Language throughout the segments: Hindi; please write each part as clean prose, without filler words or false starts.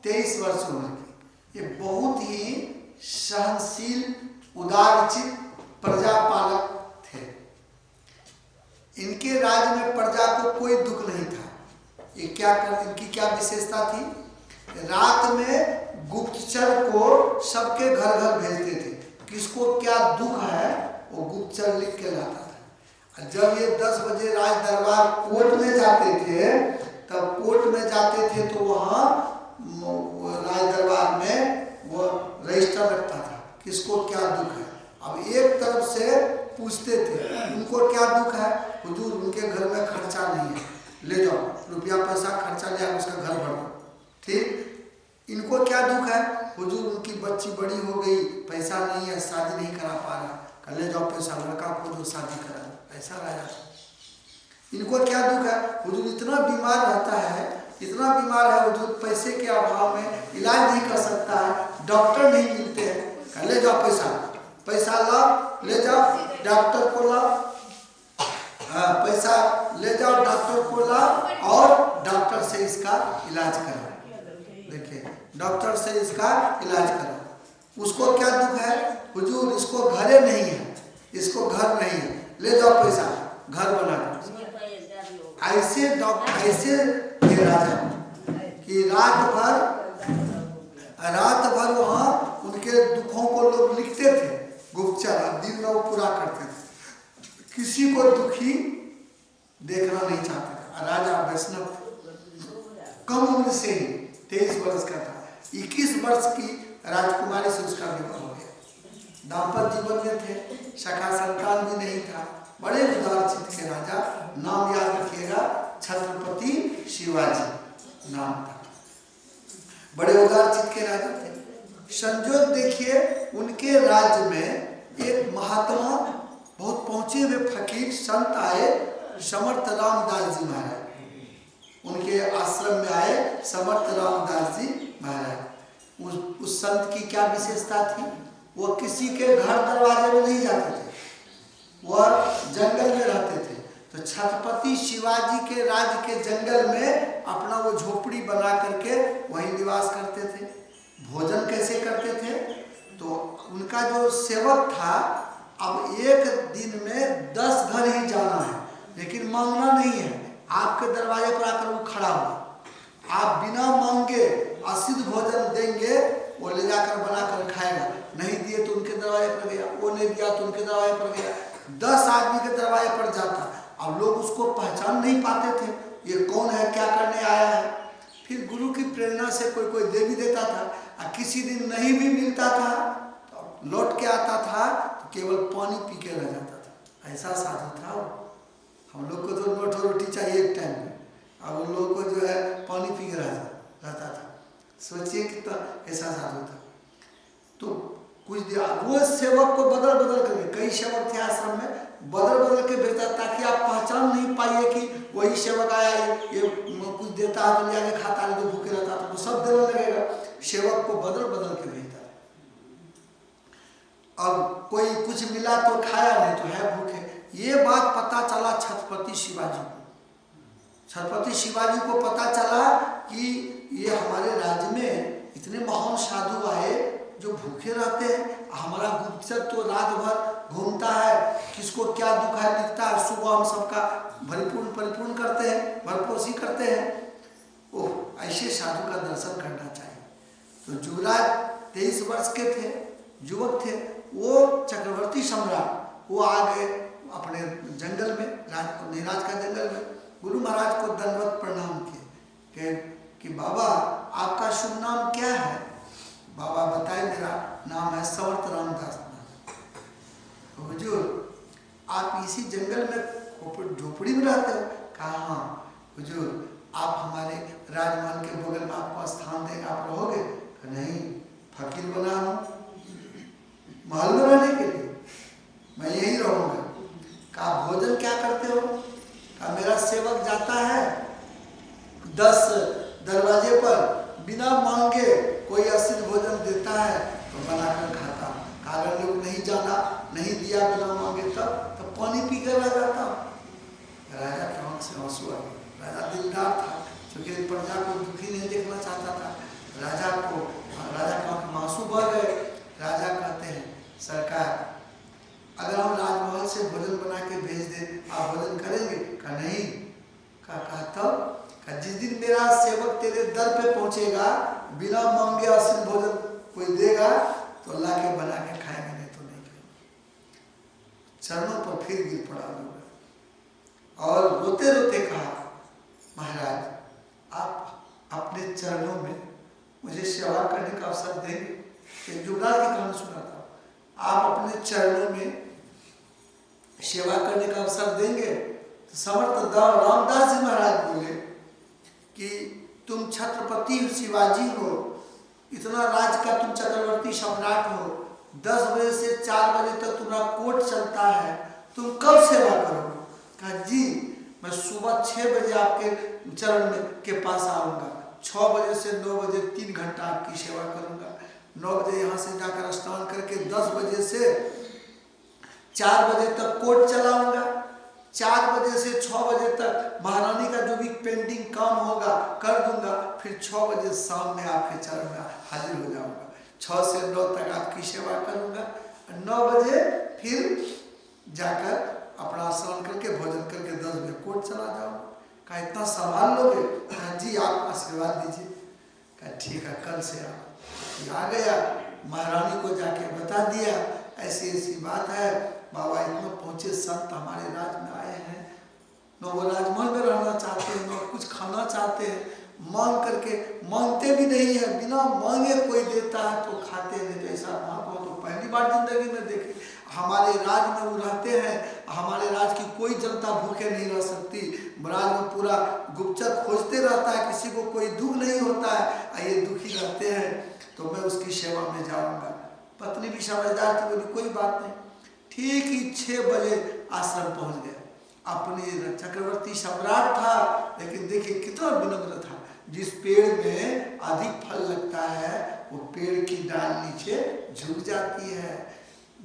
23 वर्ष उम्र की। ये बहुत ही सहनशील, उदारचित प्रजापालक थे। इनके राज्य में प्रजा को कोई दुख नहीं था। ये इनकी क्या विशेषता थी? रात में गुप्तचर को सबके घर घर भेजते थे। किसको क्या दुख है वो गुप्तचर लिख के लाता था। जब ये 10 बजे राज दरबार कोर्ट में जाते थे, तब कोर्ट में जाते थे तो वहाँ राज दरबार में वो रजिस्टर रखता था, किसको क्या दुख है। अब एक तरफ से पूछते थे, उनको क्या दुख है? हुजूर उनके घर में खर्चा नहीं है, ले जाओ, रुपया पैसा खर्चा ले आओ, उसका घर भर दो। ठीक। इनको क्या दुख है? हुजूर उनकी बच्ची बड़ी हो गई, पैसा नहीं है, शादी नहीं करा पा रहा, ले जाओ पैसा, लड़का खोजो, शादी करा दो। ऐसा राजा। इनको क्या दुख है? हुजूर इतना बीमार रहता है, इतना बीमार है हुजूर, पैसे के अभाव में इलाज नहीं कर सकता है, डॉक्टर नहीं मिलते हैं, ले जाओ पैसा लाओ, ले जाओ डॉक्टर को लाओ, पैसा ले जाओ डॉक्टर को लाओ और डॉक्टर से इसका इलाज करो। देखिए, डॉक्टर से इसका इलाज करो। उसको क्या दुख है? हुजूर इसको घरे नहीं है, इसको घर नहीं है, ले जाओ पैसा, घर बना दो। ऐसे डॉक्टर, ऐसे थे राजा कि रात भर वहाँ उनके दुखों को लोग लिखते थे, गुप्तचर, दिन में वो पूरा करते थे। किसी को दुखी देखना नहीं चाहते थे। राजा वैष्णव कम उम्र से ही 23 वर्ष का था। 21 वर्ष की राजकुमारी से उसका विवाह हो गया। दाम्पत्य जीवन में थे, सखा संतान भी नहीं था। बड़े उदारचित्त के राजा। नाम याद रखिएगा, छत्रपति शिवाजी नाम था। बड़े उदारचित्त के राजा थे। संजोग देखिए, उनके राज्य में एक महात्मा, बहुत पहुंचे हुए फकीर संत आए, समर्थ रामदास जी महाराज। उनके आश्रम में आए समर्थ रामदास जी महाराज। उस संत की क्या विशेषता थी? वो किसी के घर दरवाजे में नहीं जाते थे, वह जंगल में रहते थे। तो छत्रपति शिवाजी के राज्य के जंगल में अपना वो झोपड़ी बना करके वहीं निवास करते थे। भोजन कैसे करते थे? तो उनका जो सेवक था, अब एक दिन में 10 घर ही जाना है, लेकिन मांगना नहीं है। आपके दरवाजे पर आकर वो खड़ा हुआ, आप बिना मांगे असिद्ध भोजन देंगे, वो ले जाकर बनाकर खाएगा। नहीं दिए तो उनके दरवाजे पर गया, वो नहीं दिया तो उनके दरवाजे पर गया। 10 आदमी के दरवाजे पर जाता। अब लोग उसको पहचान नहीं पाते थे, ये कौन है, क्या करने आया है। फिर गुरु की प्रेरणा से कोई दे भी देता था, और किसी दिन नहीं भी मिलता था तो लौट के आता था तो केवल पानी पी के रह जाता था। ऐसा साधु था वो। हम लोग को तो नोट और रोटी चाहिए एक टाइम में, अब उन लोगों को जो है पानी पी के रहता था। सोचिए कितना ऐसा साधु था। तो कुछ दिया, वो सेवक को बदल करके, कई सेवक थे आश्रम में, बदल के भेजता, ताकि आप पहचान नहीं पाइए कि वही सेवक आया, ये कुछ देता है तो जाके खाता है, तो भूखे रहता तो सब देने लगेगा। सेवक को बदल के भेजता। अब कोई कुछ मिला तो खाया, नहीं तो है भूखे। ये बात पता चला छत्रपति शिवाजी को। छत्रपति शिवाजी को पता चला कि ये हमारे राज्य में इतने महान साधु आए जो भूखे रहते हैं। हमारा गुप्तचर तो रात भर घूमता है, किसको क्या दुख है लिखता है, सुबह हम सबका परिपूर्ण करते हैं, भरपोषी करते हैं। ओह, ऐसे साधु का दर्शन करना चाहिए। तो युवराज 23 वर्ष के थे, युवक थे। वो चक्रवर्ती सम्राट, वो आ गए अपने जंगल में, निराज का जंगल में। गुरु महाराज को दंडवत प्रणाम किए कि बाबा आपका शुभ नाम क्या है? बाबा बताए, मेरा नाम है समर्थ रामदास। हुजूर आप इसी जंगल में झोपड़ी में रहते हो? कहा हाँ। हुजूर आप हमारे राजमहल के बगल में आपको स्थान देंगे, आप रहोगे? नहीं, फकीर बना हूँ महल में रहने के लिए, मैं यही रहूँगा। कहा भोजन क्या करते हो? कहा मेरा सेवक जाता है 10 दरवाजे पर, बिना मांगे कोई असिद्ध भोजन देता है तो बनाकर खाता हूँ। अगर लोग नहीं जाना, नहीं दिया बिना मांगे, तब पानी पी कर रह जाता हूँ। राजा के आंख से आंसू आ गए। राजा दिलदार था, क्योंकि प्रजा को दुखी नहीं देखना चाहता था। राजा दर पे पहुंचेगा, बिना मांगे अश्लील भोजन कोई देगा तो अल्लाह के बना के खाएंगे, नहीं तो नहीं खाएंगे। चरणों पर फिर गिर पड़ा लोग और रोते रोते कहा, महाराज आप अपने चरणों में मुझे सेवा करने का अवसर देंगे। एक जुगराज की कहानी सुना था, आप अपने चरणों में सेवा करने का अवसर देंगे। तो समर्थ रामदास जी महाराज बोले कि तुम छत्रपति शिवाजी हो, इतना राज का तुम चक्रवर्ती सम्राट हो, 10 बजे से 4 बजे तक तुम्हारा कोर्ट चलता है, तुम कब सेवा करोगे? कहा जी मैं सुबह 6 बजे आपके चरण में के पास आऊँगा, 6 बजे से 9 बजे 3 घंटा आपकी सेवा करूँगा, 9 बजे यहाँ से जाकर स्नान करके 10 बजे से 4 बजे तक कोर्ट चलाऊँगा, 4 बजे से 6 बजे तक महारानी का जो भी पेंडिंग काम होगा कर दूंगा, फिर 6 बजे शाम में आपके चरण में हाजिर हो जाऊंगा, 6 से 9 तक आपकी सेवा करूंगा, 9 बजे फिर जाकर अपना स्नान करके भोजन करके 10 बजे कोर्ट चला जाऊंगा। कहा इतना संभाल लोगे? कहा जी आप आशीर्वाद दीजिए। कहा ठीक है कल से आ गया, महारानी को जाके बता दिया ऐसी ऐसी बात है, बाबा इतना पहुँचे संत हमारे राज में आए हैं, न वो राजमहल में रहना चाहते हैं, न कुछ खाना चाहते हैं, मांग करके मांगते भी नहीं है, बिना मांगे कोई देता है तो खाते नहीं। जैसा महात्मा तो पहली बार जिंदगी में देखे, हमारे राज में वो रहते हैं, हमारे राज की कोई जनता भूखे नहीं रह सकती, राज में पूरा गुप्तचर खोजते रहता है, किसी को कोई दुख नहीं होता है, ये दुखी रहते हैं तो मैं उसकी सेवा में जाऊँगा। पत्नी भी समझदार थी, बोली कोई बात नहीं। ठीक ही 6 बजे आश्रम पहुंच गए। अपने चक्रवर्ती सम्राट था, लेकिन देखिए कितना विनम्र था, जिस पेड़ में अधिक फल लगता है वो पेड़ की डाल नीचे झुक जाती है।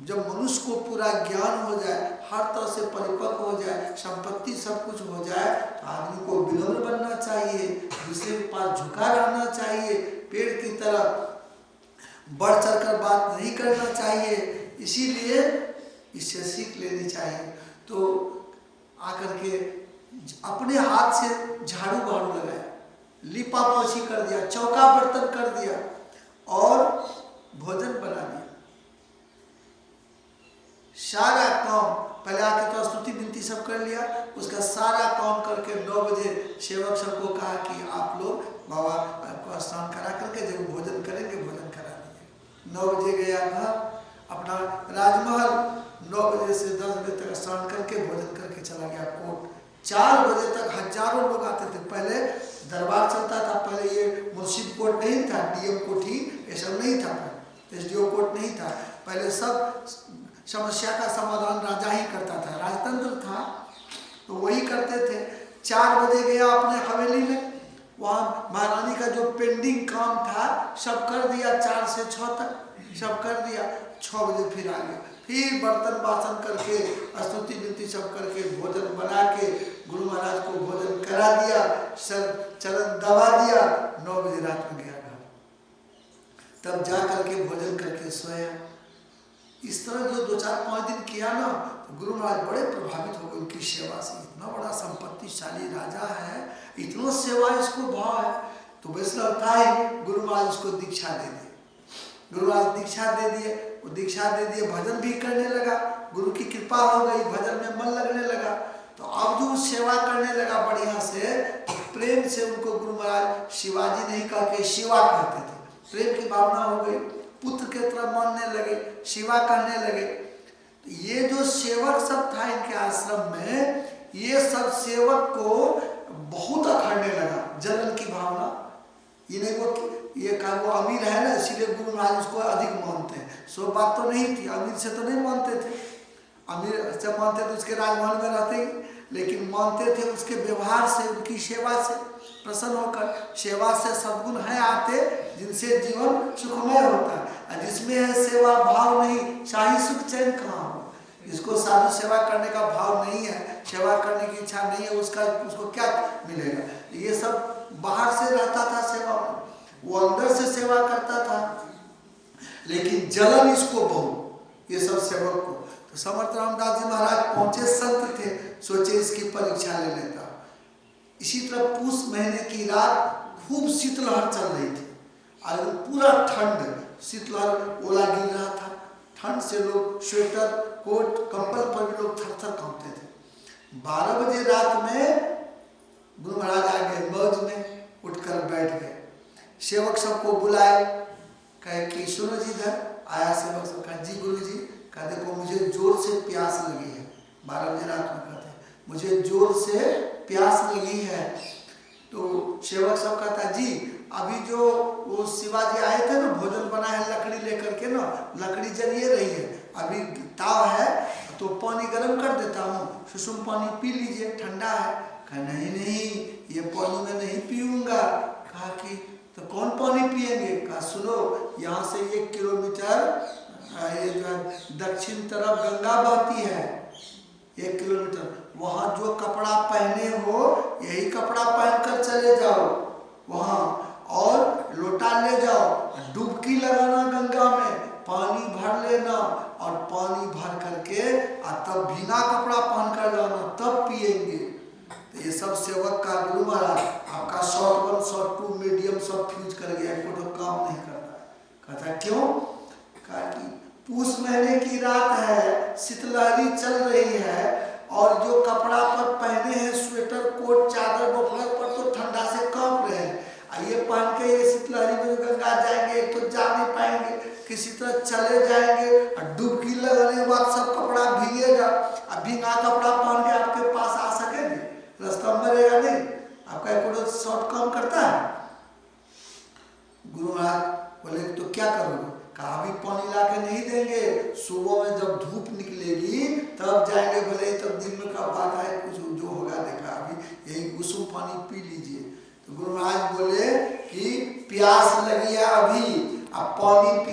जब मनुष्य को पूरा ज्ञान हो जाए, हर तरह से परिपक्व हो जाए, संपत्ति सब कुछ हो जाए, तो आदमी को विनम्र बनना चाहिए, दूसरे के पास झुका रहना चाहिए, पेड़ की तरह बढ़ चढ़कर बात नहीं करना चाहिए। इसीलिए इससे सीख लेनी चाहिए। तो आकर के अपने हाथ से झाड़ू बहारू लगाया, लिपा पोछी कर दिया, चौका बर्तन कर दिया और भोजन बना दिया। सारा काम पहले आके तो स्तुति विनती सब कर लिया, उसका सारा काम करके 9 बजे सेवक सबको कहा कि आप लोग बाबा को स्नान करा करके जब भोजन करेंगे भोजन करा दीजिए। 9 बजे गया था अपना राजमहल, 9 बजे से 10 बजे तक स्नान करके भोजन करके चला गया कोर्ट। 4 बजे तक हजारों लोग आते थे। पहले दरबार चलता था, पहले ये मुंसिफ कोर्ट नहीं था, डीएम कोर्ट ही ये सब नहीं था, एसडीओ कोर्ट नहीं था। पहले सब समस्या का समाधान राजा ही करता था, राजतंत्र था तो वही करते थे। 4 बजे गया अपने हवेली में, वहाँ महारानी का जो पेंडिंग काम था सब कर दिया, 4 से 6 तक सब कर दिया। 6 बजे फिर आ गया, फिर बर्तन बासन करके स्तुति विनती सब करके भोजन बना के गुरु महाराज को भोजन करा दिया, सर चरण दबा दिया। 9 बजे रात में गया घर, तब जा करके भोजन करके सोया। इस तरह जो 2-4-5 दिन किया ना, तो गुरु महाराज बड़े प्रभावित हो गए उनकी सेवा से। इतना बड़ा संपत्तिशाली राजा है, इतना सेवा इसको भाव है, तो वैष्णव था ही। गुरु महाराज उसको दीक्षा दे दिए, गुरु महाराज दीक्षा दे दिए, वो दीक्षा दे दिए, भजन भी करने लगा, गुरु की कृपा हो गई, भजन में मन लगने लगा। तो अब जो सेवा करने लगा बढ़िया से, तो प्रेम से उनको गुरु महाराज शिवाजी नहीं कह के शिवा कहते थे, प्रेम की भावना हो गई, पुत्र के तरह मानने लगे, शिवा कहने लगे। तो ये जो सेवक सब था इनके आश्रम में, ये सब सेवक को बहुत अखरने लगा, जलन की भावना। ये नहीं वो ये कहा वो अमीर है ना, इसीलिए गुरु महाराज उसको अधिक मानते हैं। सो बात तो नहीं थी, अमीर से तो नहीं मानते थे, अमीर से मानते तो उसके राजमहल में रहते ही, लेकिन मानते थे उसके व्यवहार से, उनकी सेवा से प्रसन्न होकर। सेवा से सद्गुण है आते, जिनसे जीवन सुखमय होता है। जिसमें है सेवा भाव नहीं, शाही सुख चैन कहाँ हो। जिसको साधु सेवा करने का भाव नहीं है, सेवा करने की इच्छा नहीं है, उसको क्या मिलेगा। ये सब बाहर से रहता था सेवा में, वो अंदर से सेवा करता था, लेकिन जलन इसको बहुत, ये सब सेवक को। तो समर्थ रामदास जी महाराज पहुंचे, संत थे, सोचे इसकी परीक्षा ले लेता। इसी तरह पूस महीने की रात खूब शीतलहर चल रही थी और पूरा ठंड, शीतलहर, ओला गिर रहा था, ठंड से लोग स्वेटर कोट कंबल पर भी लोग थर थर कांपते थे। 12 बजे रात में गुरु महाराज आ गए, मौज में उठकर बैठ गए। सेवक सबको बुलाए, कहे कि सुनो जी, इधर आया सेवक सब, कहा जी गुरु जी, कहा देखो मुझे जोर से प्यास लगी है। 12 बजे रात में कहते हैं मुझे जोर से प्यास लगी है। तो सेवक सब कहता जी अभी जो वो शिवाजी आए थे ना, भोजन बना है लकड़ी लेकर के ना, लकड़ी जल ये रही है, अभी ताव है तो पानी गर्म कर देता हूँ, सुसुम पानी पी लीजिए, ठंडा है। कहा नहीं नहीं, ये पानी मैं नहीं पीऊँगा। कहा कि तो कौन पानी पिएंगे? कहा सुनो, यहाँ से 1 किलोमीटर ये जो है दक्षिण तरफ गंगा बहती है, 1 किलोमीटर, वहाँ जो कपड़ा पहने हो यही कपड़ा पहनकर चले जाओ वहाँ, और लोटा ले जाओ, डुबकी लगाना गंगा में, पानी भर लेना और पानी भर करके तब बिना कपड़ा पहन कर लाना, तब पिएंगे। तो ये सब सेवक का गुरु महाराज आपका शॉर्ट 1 शॉर्ट 2 मीडियम सब फ्यूज कर गया, कोई काम नहीं करता। कहता क्यों? कहा कि पूस महीने की रात है, शीतलहरी चल रही है और जो कपड़ा पर पहने हैं स्वेटर कोट चादर मफलर पर तो ठंडा से कांप रहे हैं, ये पहन के ये शीतलहरी में गंगा जाएंगे तो जा नहीं पाएंगे, किसी तरह चले जाएंगे और डुबकी लगाने के बाद सब कपड़ा भीगेगा। अब भीगा कपड़ा पहन के आपके पास आ सकेंगे? रास्ता में रहेगा नहीं, आपका एक शॉर्ट काम करता है। गुरु महाराज बोले तो क्या करोगे? कहा अभी पानी ला के नहीं देंगे, सुबह में जब धूप निकलेगी तब जाएंगे, भले तब दिन में का बात है, कुछ जो होगा देखा, अभी यही कुसुम पानी पी लीजिए। तो गुरु महाराज बोले कि प्यास लगी है अभी, अब पानी